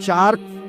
4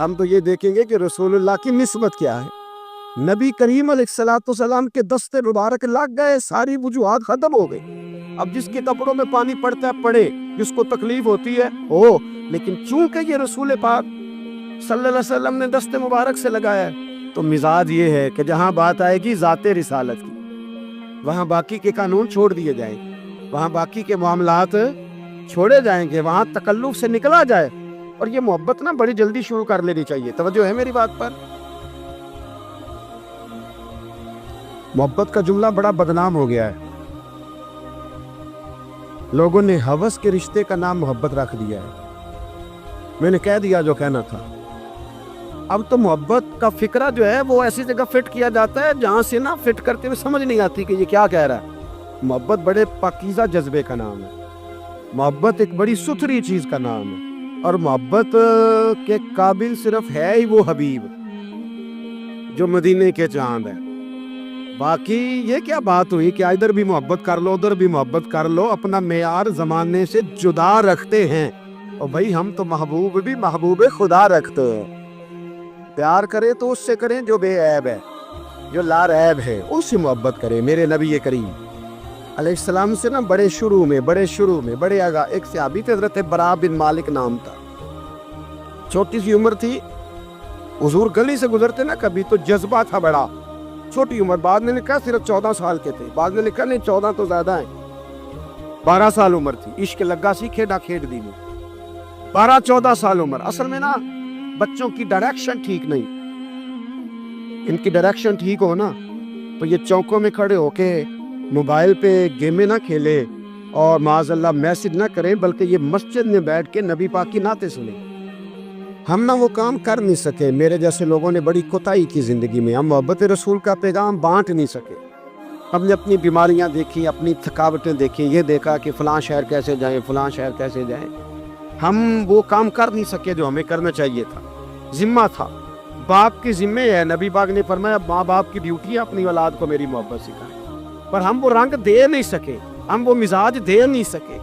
ہم تو یہ دیکھیں گے کہ رسول اللہ کی نسبت کیا ہے۔ نبی کریم علیہ السلام کے دستے مبارک لگ گئے، ساری وجوہات ختم ہو گئی۔ اب جس کے کپڑوں میں پانی پڑتا ہے پڑے، جس کو تکلیف ہوتی ہے ہو، لیکن چونکہ یہ رسول پاک صلی اللہ علیہ وسلم نے دستے مبارک سے لگایا ہے، تو مزاج یہ ہے کہ جہاں بات آئے گی ذات رسالت کی، وہاں باقی کے قانون چھوڑ دیے جائیں، وہاں باقی کے معاملات چھوڑے جائیں گے، وہاں تکلف سے نکلا جائے۔ اور یہ محبت نا بڑی جلدی شروع کر لینی چاہیے۔ توجہ ہے میری بات پر؟ محبت کا جملہ بڑا بدنام ہو گیا ہے، لوگوں نے ہوس کے رشتے کا نام محبت رکھ دیا ہے۔ میں نے کہہ دیا جو کہنا تھا۔ اب تو محبت کا فکرہ جو ہے وہ ایسی جگہ فٹ کیا جاتا ہے جہاں سے نا فٹ کرتے ہوئے سمجھ نہیں آتی کہ یہ کیا کہہ رہا ہے۔ محبت بڑے پاکیزہ جذبے کا نام ہے، محبت ایک بڑی ستھری چیز کا نام ہے، اور محبت کے قابل صرف ہے ہی وہ حبیب جو مدینے کے چاند ہے۔ باقی یہ کیا بات ہوئی کہ ادھر بھی محبت کر لو ادھر بھی محبت کر لو، اپنا معیار زمانے سے جدا رکھتے ہیں۔ اور بھائی ہم تو محبوب بھی محبوب خدا رکھتے ہیں۔ پیار کرے تو اس سے کریں جو بے عیب ہے، جو لا ریب ہے، اس سے محبت کریں۔ میرے نبی کریم علیہ السلام سے نا بڑے شروع میں بڑے آگاہ ایک صحابی تھے، حضرت برا بن مالک نام تھا، چھوٹی سی عمر تھی، حضور گلی سے گزرتے نا کبھی تو جذبہ تھا بڑا، چھوٹی عمر، بعد نے لکھا صرف 14 سال کے تھے، بعد نے لکھا نہیں 14 تو زیادہ ہیں، 12 سال عمر تھی، عشق لگا سی کھیڈا کھیڈ دی میں، 12-14 سال عمر۔ اصل میں نا بچوں کی ڈائریکشن ٹھیک نہیں، ان کی ڈائریکشن ٹھیک ہو نا تو یہ چوکوں میں کھڑے ہو کے موبائل پہ گیمیں نہ کھیلے اور معاذ اللہ میسج نہ کریں، بلکہ یہ مسجد میں بیٹھ کے نبی پاک کی نعتیں سنیں۔ ہم نہ وہ کام کر نہیں سکے، میرے جیسے لوگوں نے بڑی کوتاہی کی زندگی میں، ہم محبت رسول کا پیغام بانٹ نہیں سکے۔ ہم نے اپنی بیماریاں دیکھی، اپنی تھکاوٹیں دیکھی، یہ دیکھا کہ فلاں شہر کیسے جائیں فلاں شہر کیسے جائیں، ہم وہ کام کر نہیں سکے جو ہمیں کرنا چاہیے تھا، ذمہ تھا، باپ کی ذمہ ہے۔ نبی پاک نے فرمایا ماں باپ کی ڈیوٹی ہے اپنی اولاد کو میری محبت سکھائیں، پر ہم وہ رنگ دے نہیں سکے، ہم وہ مزاج دے نہیں سکے،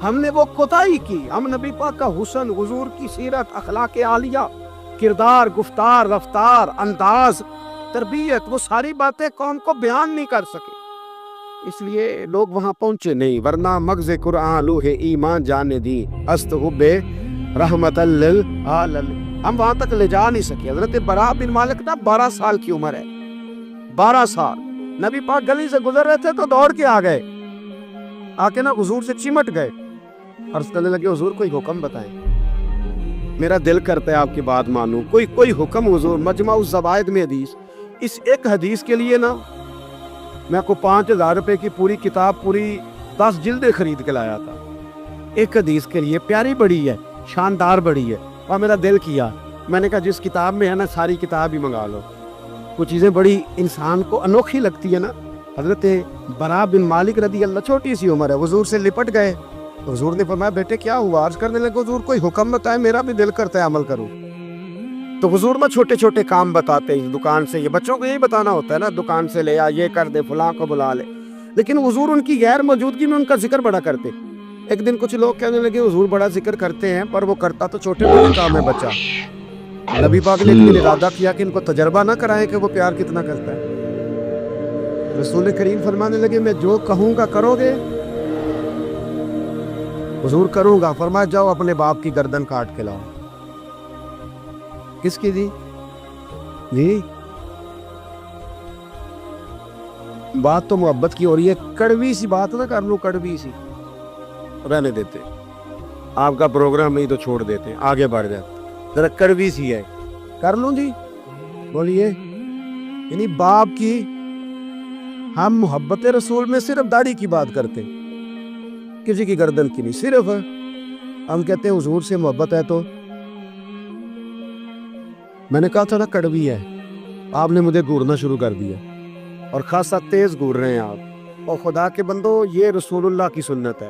ہم نے وہ کوتاہی کی۔ ہم نبی پاک کا حسن، حضور کی سیرت، اخلاق عالیہ، کردار، گفتار، رفتار، انداز، تربیت، وہ ساری باتیں قوم کو بیان نہیں کر سکے، اس لیے لوگ وہاں پہنچے نہیں، ورنہ مغز قرآن لوح ایمان جانے دی است حب رحمت للعالمین، ہم وہاں تک لے جا نہیں سکے۔ حضرت برا بن مالک نا 12 سال کی عمر ہے، 12 سال، نبی پاک گلی سے گزر رہے تھے تو دوڑ کے آ گئے، آ کے نا حضور سے چمٹ گئے، عرض کرنے لگے حضور کوئی حکم بتائیں، میرا دل کرتا ہے آپ کی بات مانوں، کوئی حکم حضور۔ مجمع الزوائد میں حدیث، اس ایک حدیث کے لیے نا میں کو 5000 روپے کی پوری کتاب، پوری 10 جلدیں خرید کے لایا تھا، ایک حدیث کے لیے۔ پیاری بڑی ہے، شاندار بڑی ہے، اور میرا دل کیا، میں نے کہا جس کتاب میں ہے نا ساری کتاب ہی منگا لو، کچھ چیزیں بڑی انسان کو انوکھی لگتی ہے نا۔ حضرت برا بن مالک رضی اللہ، چھوٹی سی عمر ہے، حضور سے لپٹ گئے، حضور نے فرمایا بیٹے کیا ہوا؟ عرض کرنے لگے حضور کوئی حکم بتائے، میرا بھی دل کرتا ہے عمل کروں۔ تو حضور میں چھوٹے چھوٹے کام بتاتے ہیں، دکان سے، یہ بچوں کو یہی بتانا ہوتا ہے نا، دکان سے لے آ، یہ کر دے، فلاں کو بلا لے، لیکن حضور ان کی غیر موجودگی میں ان کا ذکر بڑا کرتے۔ ایک دن کچھ لوگ کہنے لگے حضور بڑا ذکر کرتے ہیں پر وہ کرتا تو چھوٹے موٹے کام ہے بچہ۔ نبی پاک نے ایک ارادہ کیا کہ ان کو تجربہ نہ کرائے کہ وہ پیار کتنا کرتا ہے۔ رسول کریم فرمانے لگے میں جو کہوں گا کرو گے؟ حضور کروں گا۔ فرمایا جاؤ اپنے باپ کی گردن کاٹ کے لاؤ۔ کس کی جی؟ بات تو محبت کی ہو رہی ہے، کڑوی سی بات نہ کر لوں، کڑوی سی رہنے دیتے، آپ کا پروگرام نہیں تو چھوڑ دیتے، آگے بڑھ جاتے، ذرا کڑوی سی ہے، کر لوں جی، بولیے۔ یعنی باپ کی، ہم محبت رسول میں صرف داڑھی کی بات کرتے، کسی کی گردن کی نہیں، صرف ہم کہتے ہیں حضور سے محبت ہے تو میں نے کہا تھا نا کڑوی ہے، آپ نے مجھے گورنا شروع کر دیا اور خاصا تیز گور رہے ہیں آپ۔ اور خدا کے بندو یہ رسول اللہ کی سنت ہے،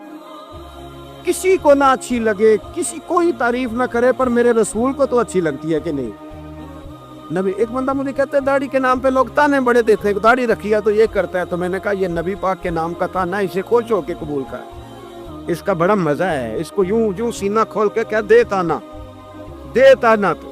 کسی کو نہ اچھی لگے، کسی کوئی تعریف نہ کرے، پر میرے رسول کو تو اچھی لگتی ہے کہ نہیں۔ نبی، ایک بندہ مجھے کہتا ہے داڑھی کے نام پہ لوگ تانے بڑے دیتے ہیں، داڑھی رکھی ہے تو یہ کرتا ہے، تو میں نے کہا یہ نبی پاک کے نام کا تانا، اسے خوش ہو کے قبول کر، اس کا بڑا مزہ ہے، اس کو یوں سینہ کھول کے کہہ دے تانا، دے تانا، تو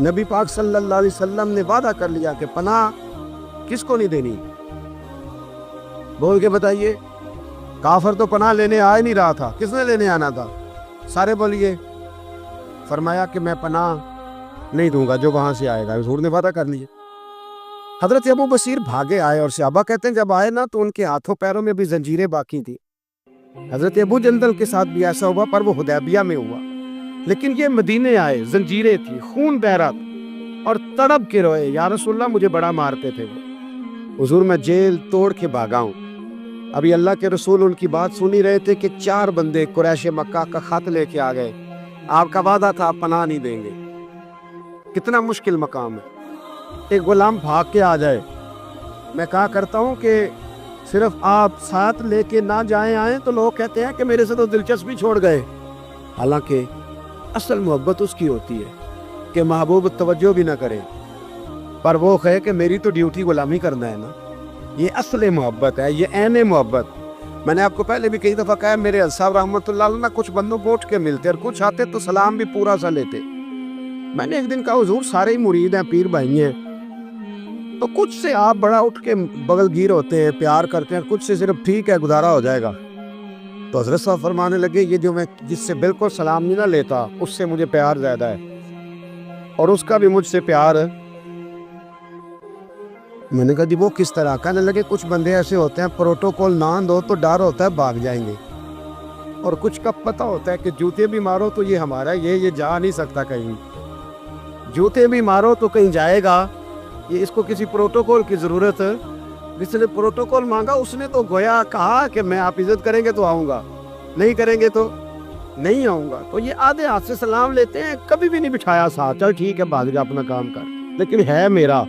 نبی پاک صلی اللہ علیہ وسلم نے وعدہ کر لیا کہ پناہ کس کو نہیں دینی؟ بول کے بتائیے. کافر تو پناہ لینے آ ہی نہیں رہا تھا, کس نے لینے آنا تھا؟ سارے بولیے. فرمایا کہ میں پناہ نہیں دوں گا جو وہاں سے آئے گا. حضور نے وعدہ کر لیا. حضرت ابو بصیر بھاگے آئے اور صحابہ کہتے ہیں جب آئے نا تو ان کے ہاتھوں پیروں میں بھی زنجیریں باقی تھی. حضرت ابو جندل کے ساتھ بھی ایسا ہوا, پر وہ حدیبیہ میں ہوا. لیکن یہ مدینے آئے, زنجیریں تھی, خون بہ رہا تھا اور تڑپ کے روئے, یا رسول اللہ مجھے بڑا مارتے تھے وہ. حضور میں جیل توڑ کے بھاگا ہوں. ابھی اللہ کے رسول ان کی بات سنی رہے تھے کہ 4 بندے قریش مکہ کا خط لے کے آ گئے. آپ کا وعدہ تھا آپ پناہ نہیں دیں گے. کتنا مشکل مقام ہے. ایک غلام بھاگ کے آ جائے. میں کہا کرتا ہوں کہ صرف آپ ساتھ لے کے نہ جائیں آئیں تو لوگ کہتے ہیں کہ میرے سے تو دلچسپی چھوڑ گئے. حالانکہ اصل محبت اس کی ہوتی ہے کہ محبوب توجہ بھی نہ کرے, پر وہ کہے کہ میری تو ڈیوٹی غلامی کرنا ہے نا. یہ اصل محبت ہے, یہ عین محبت. میں نے آپ کو پہلے بھی کئی دفعہ کہا, میرے صاحب رحمۃ اللہ علیہ کچھ بندوں کو اٹھ کے ملتے اور کچھ آتے تو سلام بھی پورا سا لیتے. میں نے ایک دن کہا حضور سارے ہی مرید ہیں, پیر بھائی ہیں, تو کچھ سے آپ بڑا اٹھ کے بغل گیر ہوتے ہیں, پیار کرتے ہیں, کچھ سے صرف ٹھیک ہے گزارا ہو جائے گا. تو حضرت صاحب فرمانے لگے یہ جو میں جس سے بالکل سلام نہیں نہ لیتا اس سے مجھے پیار زیادہ ہے اور اس کا بھی مجھ سے پیار ہے. میں نے کہا جی وہ کس طرح؟ کہنے لگے کچھ بندے ایسے ہوتے ہیں پروٹوکول نہ دو تو ڈر ہوتا ہے بھاگ جائیں گے, اور کچھ کا پتہ ہوتا ہے کہ جوتے بھی مارو تو یہ ہمارا, یہ جا نہیں سکتا کہیں. جوتے بھی مارو تو کہیں جائے گا, یہ اس کو کسی پروٹوکول کی ضرورت ہے. جس نے پروٹوکول مانگا اس نے تو گویا کہا کہ میں آپ عزت کریں گے تو آؤں گا, نہیں کریں گے تو نہیں آؤں گا. تو یہ آدھے ہاتھ سے سلام لیتے ہیں, کبھی بھی نہیں بٹھایا ساتھ, چل ٹھیک ہے بھاگ جا اپنا کام کر, لیکن ہے میرا,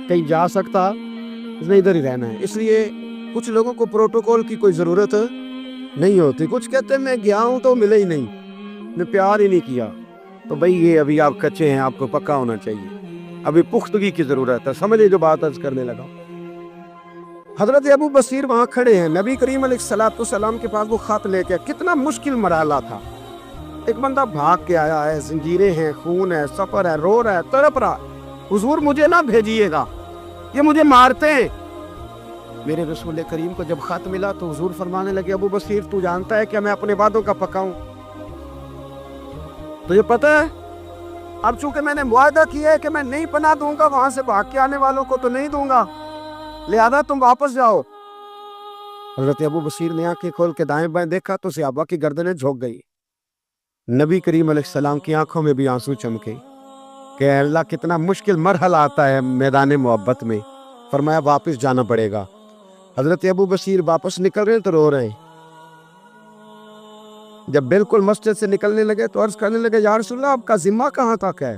کہیں جا سکتا, اس نے ادھر ہی رہنا ہے. اس لیے کچھ لوگوں کو پروٹوکول کی کوئی ضرورت نہیں ہوتی. کچھ کہتے ہیں میں گیا ہوں تو ملے ہی نہیں, میں پیار ہی نہیں کیا. تو بھئی یہ ابھی آپ کچے ہیں, آپ کو پکا ہونا چاہیے, ابھی پختگی کی ضرورت ہے. سمجھے جو بات عرض کرنے لگا. حضرت ابو بصیر وہاں کھڑے ہیں, نبی کریم علیہ السلام کے پاس وہ خط لے کے. کتنا مشکل مرحلہ تھا. ایک بندہ بھاگ کے آیا ہے, زنجیریں ہیں, خون ہے, سفر ہے, رو رہا ہے, تڑپ رہا. حضور مجھے نہ بھیجیے گا, یہ مجھے مارتے ہیں. میرے رسول کریم کو جب خط ملا تو حضور فرمانے لگے ابو بصیر تو جانتا ہے کہ میں اپنے وعدوں کا پکا ہوں, تجھے پتہ ہے اب چونکہ میں نے معاہدہ کیا ہے کہ میں نہیں پناہ دوں گا وہاں سے بھاگ کے آنے والوں کو تو نہیں دوں گا, لہذا تم واپس جاؤ. حضرت ابو بصیر نے آنکھیں کھول کے دائیں بائیں دیکھا تو صحابہ کی گردنیں جھک گئی. نبی کریم علیہ السلام کی آنکھوں میں بھی آنسو چمکے کہ اللہ کتنا مشکل مرحلہ آتا ہے میدان محبت میں. فرمایا واپس جانا پڑے گا. حضرت ابو بصیر واپس نکل رہے ہیں تو رو رہے ہیں. جب بالکل مسجد سے نکلنے لگے تو عرض کرنے لگے یا رسول اللہ آپ کا ذمہ کہاں تک ہے,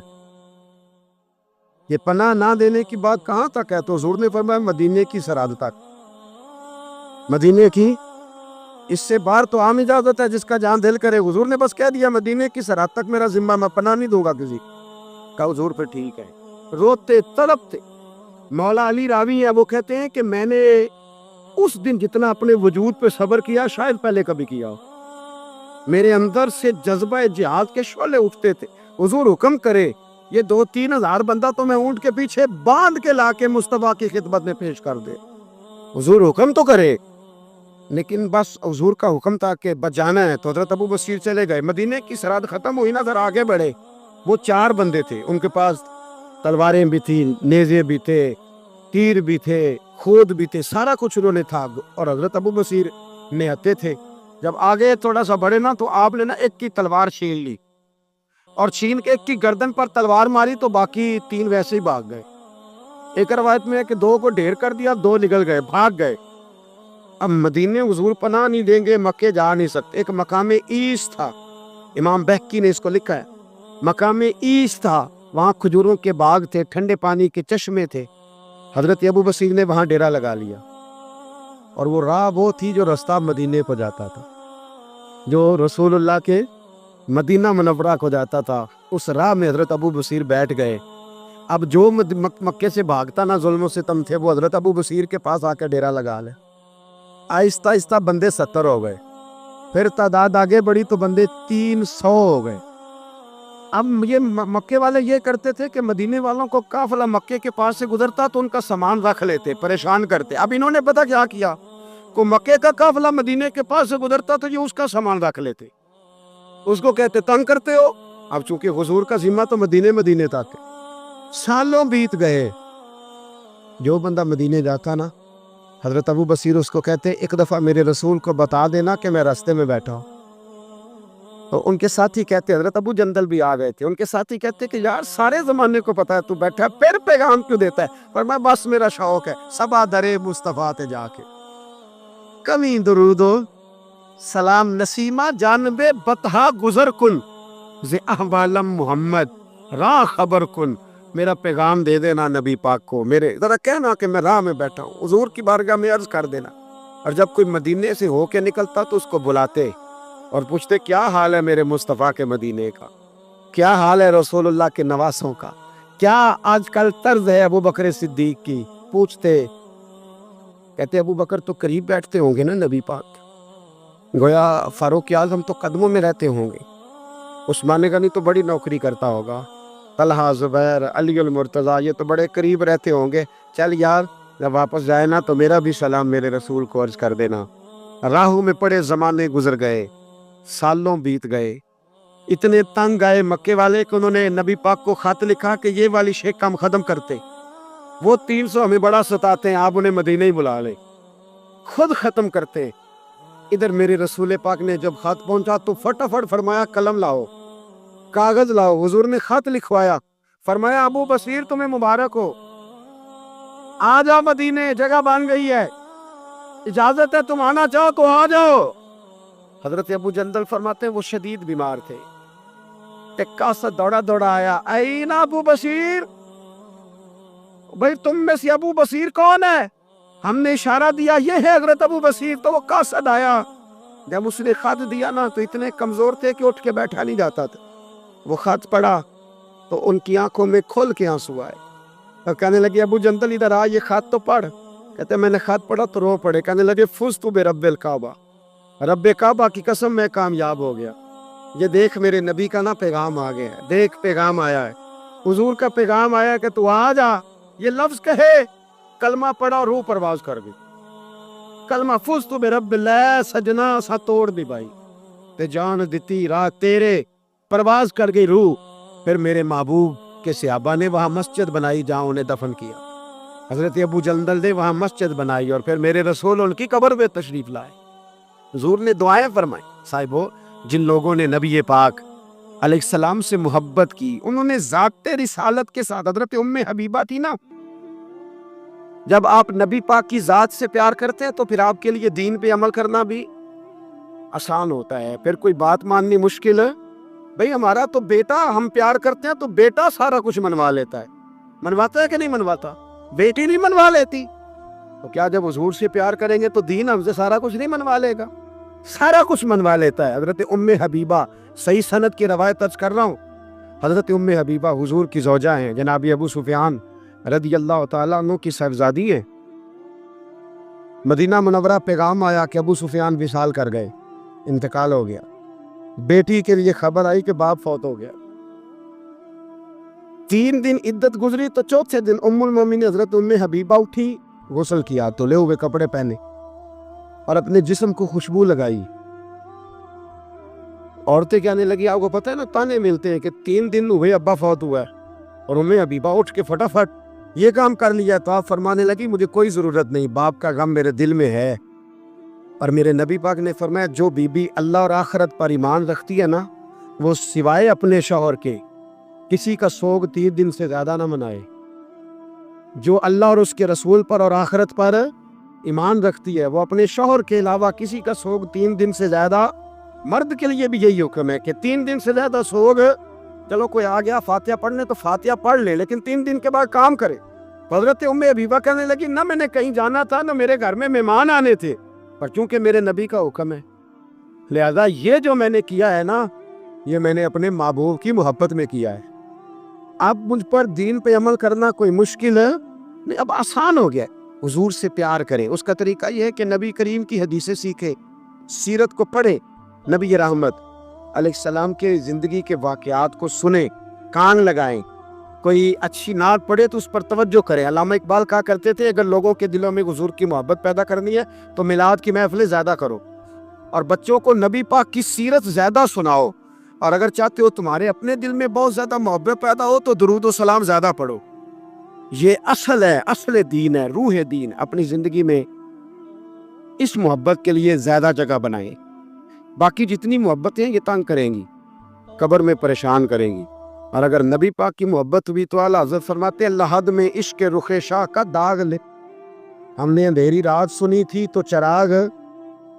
یہ پناہ نہ دینے کی بات کہاں تک ہے؟ تو حضور نے فرمایا مدینے کی سرحد تک. مدینے کی, اس سے باہر تو عام اجازت ہے جس کا جان دل کرے. حضور نے بس کہہ دیا مدینے کی سرحد تک میرا ذمہ, میں پناہ نہیں دوں گا کسی. کہا حضور پہ ٹھیک ہے. روتے تڑپتے. مولا علی راوی ہے, وہ کہتے ہیں کہ میں نے اس دن جتنا اپنے وجود پہ صبر کیا شاید پہلے کبھی کیا ہو. میرے اندر سے جذبہ جہاد کے شعلے اٹھتے تھے. حضور حکم کرے یہ 2-3 ہزار بندہ تو میں اونٹ کے پیچھے باندھ کے لا کے مصطفیٰ کی خدمت میں پیش کر دے. حضور حکم تو کرے, لیکن بس حضور کا حکم تھا کہ بچ جانا ہے. تو حضرت ابو بصیر چلے گئے. مدینے کی سرحد ختم ہوئی نا, ذرا آگے بڑھے. وہ 4 بندے تھے, ان کے پاس تلواریں بھی تھیں, نیزے بھی تھے, تیر بھی تھے, خود بھی تھے, سارا کچھ انہوں نے تھا. اور حضرت ابو بصیر نہتے تھے. جب آگے تھوڑا سا بڑھے نا تو آپ نے نا ایک کی تلوار چھین لی اور چھین کے ایک کی گردن پر تلوار ماری تو باقی 3 ویسے ہی بھاگ گئے. ایک روایت میں ہے کہ 2 کو ڈھیر کر دیا, 2 نکل گئے, بھاگ گئے. اب مدینے حضور پناہ نہیں دیں گے, مکے جا نہیں سکتے. ایک مقام ایس تھا, امام بہقی نے اس کو لکھا ہے. مقام ایس تھا, وہاں کھجوروں کے باغ تھے, ٹھنڈے پانی کے چشمے تھے. حضرت ابو بصیر نے وہاں ڈیرا لگا لیا. اور وہ راہ وہ تھی جو رستہ مدینے کو جاتا تھا, جو رسول اللہ کے مدینہ منورہ کو جاتا تھا. اس راہ میں حضرت ابو بصیر بیٹھ گئے. اب جو مکے سے بھاگتا نہ ظلم و ستم تھے وہ حضرت ابو بصیر کے پاس آ کے ڈیرا لگا لے. آہستہ آہستہ بندے 70 ہو گئے. پھر تعداد آگے بڑھی تو بندے 300 ہو گئے. اب یہ مکے والے یہ کرتے تھے کہ مدینے والوں کو قافلہ مکے کے پاس سے گزرتا تو ان کا سامان رکھ لیتے، پریشان کرتے۔ اب انہوں نے پتہ کیا کیا، کو مکے کا قافلہ مدینے کے پاس سے گزرتا تو یہ اس کا سامان رکھ لیتے، اس کو کہتے تنگ کرتے ہو۔ اب چونکہ حضور کا ذمہ تو مدینے تک ہے۔ سالوں بیت گئے، جو بندہ مدینے جاتا نا، حضرت ابو بصیر اس کو کہتے ایک دفعہ میرے رسول کو بتا دینا کہ میں راستے میں بیٹھا ہوں۔ تو ان کے ساتھی کہتے، حضرت ابو جندل بھی آ گئے تھے، ان کے ساتھی کہتے کہ یار سارے زمانے کو پتا ہے تو بیٹھا ہے، پھر پیغام کیوں دیتا ہے؟ پر میں بس میرا شوق ہے، سبا درے مصطفیٰ تے جا کے کمی درود و سلام نسیمہ جانب بطحا گزر کن ز احوالم محمد راہ خبر کن، میرا پیغام دے دینا نبی پاک کو، میرے ذرا کہنا کہ میں راہ میں بیٹھا ہوں، حضور کی بارگاہ میں عرض کر دینا۔ اور جب کوئی مدینے سے ہو کے نکلتا تو اس کو بلاتے اور پوچھتے کیا حال ہے میرے مصطفیٰ کے مدینے کا، کیا حال ہے رسول اللہ کے نواسوں کا، کیا آج کل طرز ہے ابو بکر صدیق کی، پوچھتے۔ کہتے ابو بکر تو قریب بیٹھتے ہوں گے نا نبی پاک، گویا فاروق اعظم تو قدموں میں رہتے ہوں گے، عثمان غنی تو بڑی نوکری کرتا ہوگا، طلحہ زبیر علی المرتضیٰ یہ تو بڑے قریب رہتے ہوں گے، چل یار جب واپس جائے نا تو میرا بھی سلام میرے رسول کو عرض کر دینا۔ راہوں میں پڑے زمانے گزر گئے، سالوں بیت گئے، اتنے تنگ آئے مکے والے کہ انہوں نے نبی پاک کو خط لکھا کہ یہ والی شیخ ہم ختم کرتے، وہ 300 ہمیں بڑا ستاتے ہیں، آپ انہیں مدینہ ہی بلا لیں، خود ختم کرتے۔ ادھر میرے رسول پاک نے جب خط پہنچا تو فٹافٹ فرمایا قلم لاؤ، کاغذ لاؤ۔ حضور نے خط لکھوایا، فرمایا ابو بصیر تمہیں مبارک ہو، آ جاؤ مدینے، جگہ بن گئی ہے، اجازت ہے تم آنا چاہو تو آ جاؤ۔ حضرت ابو جندل فرماتے ہیں وہ شدید بیمار تھے، ٹکا سا دوڑا دوڑا آیا، اینا ابو بصیر، بھئی تم میں سے ابو بصیر کون ہے؟ ہم نے اشارہ دیا یہ ہے حضرت ابو بصیر، تو وہ قاصد آیا۔ جب اس نے خط دیا نا تو اتنے کمزور تھے کہ اٹھ کے بیٹھا نہیں جاتا تھا، وہ خط پڑھا تو ان کی آنکھوں میں کھل کے آنسو آئے اور کہنے لگے ابو جندل ادھر آ، یہ خط تو پڑھ۔ کہتے میں نے خط پڑھا تو رو پڑے، کہنے لگے فزت برب الکعبہ، رب کعبہ کی قسم میں کامیاب ہو گیا، یہ دیکھ میرے نبی کا نا پیغام آ گیا ہے، دیکھ پیغام آیا ہے، حضور کا پیغام آیا کہ تو آ جا، یہ لفظ کہے، کلمہ پڑھا اور روح پرواز کر گئی، کلمہ فزت برب اللہ، سجنا سا توڑ دی بھائی تے جان دیتی راہ تیرے، پرواز کر گئی روح۔ پھر میرے محبوب کے صحابہ نے وہاں مسجد بنائی جہاں انہیں دفن کیا، حضرت ابو جندل نے وہاں مسجد بنائی اور پھر میرے رسول ان کی قبر پہ تشریف لائے۔ حضور نے دعائیں فرمائی، صاحبو جن لوگوں نے نبی پاک علیہ السلام سے محبت کی، انہوں نے ذات رسالت کے ساتھ، حضرت ام حبیبہ تھی نا، جب آپ نبی پاک کی ذات سے پیار کرتے ہیں تو پھر آپ کے لیے دین پہ عمل کرنا بھی آسان ہوتا ہے، پھر کوئی بات ماننی مشکل ہے۔ بھئی ہمارا تو بیٹا، ہم پیار کرتے ہیں تو بیٹا سارا کچھ منوا لیتا ہے، منواتا ہے کہ نہیں منواتا؟ بیٹی نہیں منوا لیتی، تو کیا جب حضور سے پیار کریں گے تو دین ہم سے سارا کچھ نہیں منوا لے گا؟ سارا کچھ منوا لیتا ہے۔ حضرت ام حبیبہ، صحیح سند کی روایت ارج کر رہا ہوں، حضرت ام حبیبہ حضور کی زوجہ ہیں، جناب ابو سفیان رضی اللہ تعالیٰ عنہ کی صاحبزادی ہیں۔ مدینہ منورہ پیغام آیا کہ ابو سفیان وصال کر گئے، انتقال ہو گیا، بیٹی کے لیے خبر آئی کہ باپ فوت ہو گیا۔ 3 دن عدت گزری تو چوتھے دن ام المومنین حضرت ام حبیبہ اٹھی، غسل کیا، دھلے ہوئے کپڑے پہنے اور اپنے جسم کو خوشبو لگائی۔ عورتیں کہنے لگی، آپ کو پتہ ہے نا تانے ملتے ہیں کہ 3 دن ہوئے ابا فوت ہوا ہے، اور ام حبیبہ اٹھ کے فٹافٹ یہ کام کر لیا۔ تو آپ فرمانے لگی مجھے کوئی ضرورت نہیں، باپ کا غم میرے دل میں ہے۔ اور میرے نبی پاک نے فرمایا جو بی بی اللہ اور آخرت پر ایمان رکھتی ہے نا، وہ سوائے اپنے شوہر کے کسی کا سوگ 3 دن سے زیادہ نہ منائے۔ جو اللہ اور اس کے رسول پر اور آخرت پر ایمان رکھتی ہے وہ اپنے شوہر کے علاوہ کسی کا سوگ 3 دن سے زیادہ، مرد کے لیے بھی یہی حکم ہے کہ 3 دن سے زیادہ سوگ، چلو کوئی آ گیا فاتحہ پڑھنے تو فاتحہ پڑھ لے، لیکن 3 دن کے بعد کام کرے۔ حضرت ام حبیبہ کہنے لگی نہ میں نے کہیں جانا تھا، نہ میرے گھر میں مہمان آنے تھے، پر چونکہ میرے نبی کا حکم ہے لہذا یہ جو میں نے کیا ہے نا، یہ میں نے اپنے محبوب کی محبت میں کیا ہے۔ اب مجھ پر دین پہ عمل کرنا کوئی مشکل ہے نہیں، اب آسان ہو گیا ہے۔ حضور سے پیار کریں، اس کا طریقہ یہ ہے کہ نبی کریم کی حدیثیں سیکھیں، سیرت کو پڑھیں، نبی رحمت علیہ السلام کے زندگی کے واقعات کو سنیں، کان لگائیں، کوئی اچھی نعت پڑھے تو اس پر توجہ کریں۔ علامہ اقبال کہا کرتے تھے اگر لوگوں کے دلوں میں حضور کی محبت پیدا کرنی ہے تو میلاد کی محفلیں زیادہ کرو، اور بچوں کو نبی پاک کی سیرت زیادہ سناؤ، اور اگر چاہتے ہو تمہارے اپنے دل میں بہت زیادہ محبت پیدا ہو تو درود و سلام زیادہ پڑھو۔ یہ اصل ہے، اصل دین ہے، روح دین۔ اپنی زندگی میں اس محبت کے لیے زیادہ جگہ بنائیں۔ باقی جتنی محبتیں یہ تنگ کریں گی، قبر میں پریشان کریں گی، اور اگر نبی پاک کی محبت ہوئی تو اعلیٰ حضرت فرماتے ہیں اللہ حد میں عشق رخ شاہ کا داغ لے۔ ہم نے اندھیری رات سنی تھی تو چراغ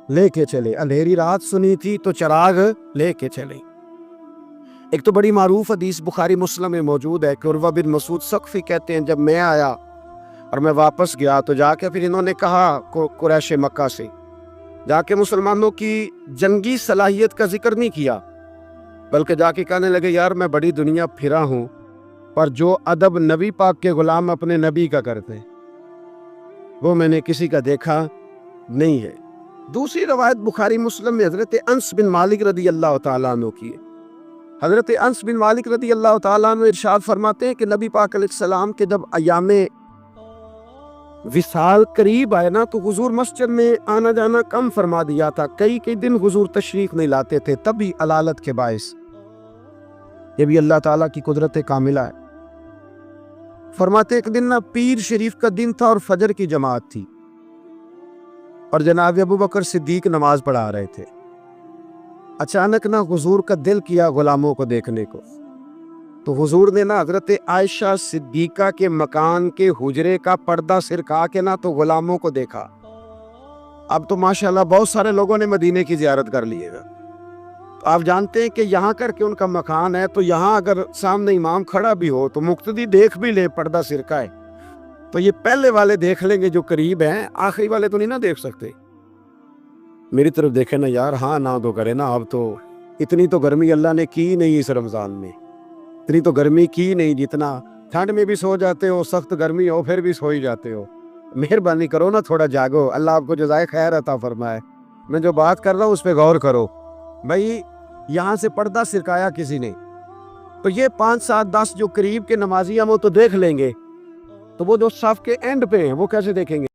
لے کے چلے، اندھیری رات سنی تھی تو چراغ لے کے چلے۔ ایک تو بڑی معروف حدیث بخاری مسلم میں موجود ہے کہ عروہ بن مسعود ثقفی کہتے ہیں جب میں آیا اور میں واپس گیا تو جا کے پھر انہوں نے کہا قریش مکہ سے جا کے مسلمانوں کی جنگی صلاحیت کا ذکر نہیں کیا، بلکہ جا کے کہنے لگے یار میں بڑی دنیا پھرا ہوں پر جو ادب نبی پاک کے غلام اپنے نبی کا کرتے وہ میں نے کسی کا دیکھا نہیں ہے۔ دوسری روایت بخاری مسلم میں حضرت انس بن مالک رضی اللہ تعالیٰ عنہ کی ہے۔ حضرت انس بن مالک رضی اللہ تعالیٰ عنہ ارشاد فرماتے ہیں کہ نبی پاک علیہ السلام کے جب ایام وصال قریب آئے نا تو حضور مسجد میں آنا جانا کم فرما دیا تھا، کئی دن حضور تشریف نہیں لاتے تھے، تب بھی علالت کے باعث۔ یہ بھی اللہ تعالیٰ کی قدرت کاملہ ہے۔ فرماتے ایک دن نا پیر شریف کا دن تھا اور فجر کی جماعت تھی، اور جناب ابو بکر صدیق نماز پڑھا رہے تھے۔ اچانک نا حضور کا دل کیا غلاموں کو دیکھنے کو، تو حضور نے نا حضرت عائشہ صدیقہ کے مکان کے حجرے کا پردہ سرکا کے نا تو غلاموں کو دیکھا۔ اب تو ماشاءاللہ بہت سارے لوگوں نے مدینے کی زیارت کر لیے گا، تو آپ جانتے ہیں کہ یہاں کر کے ان کا مکان ہے، تو یہاں اگر سامنے امام کھڑا بھی ہو تو مقتدی دیکھ بھی لے پردہ سرکا ہے، تو یہ پہلے والے دیکھ لیں گے جو قریب ہیں، آخری والے تو نہیں نا دیکھ سکتے۔ میری طرف دیکھیں نا یار، ہاں نہ تو کرے نا، اب تو اتنی تو گرمی اللہ نے کی نہیں اس رمضان میں، اتنی تو گرمی کی نہیں، جتنا ٹھنڈ میں بھی سو جاتے ہو، سخت گرمی ہو پھر بھی سو ہی جاتے ہو۔ مہربانی کرو نا، تھوڑا جاگو، اللہ آپ کو جزائے خیر عطا فرمائے۔ میں جو بات کر رہا ہوں اس پہ غور کرو بھائی، یہاں سے پردہ سرکایا کسی نے، تو یہ 5 7 10 جو قریب کے نمازی ہم وہ تو دیکھ لیں گے، تو وہ جو صف کے اینڈ پہ ہیں وہ کیسے دیکھیں گے؟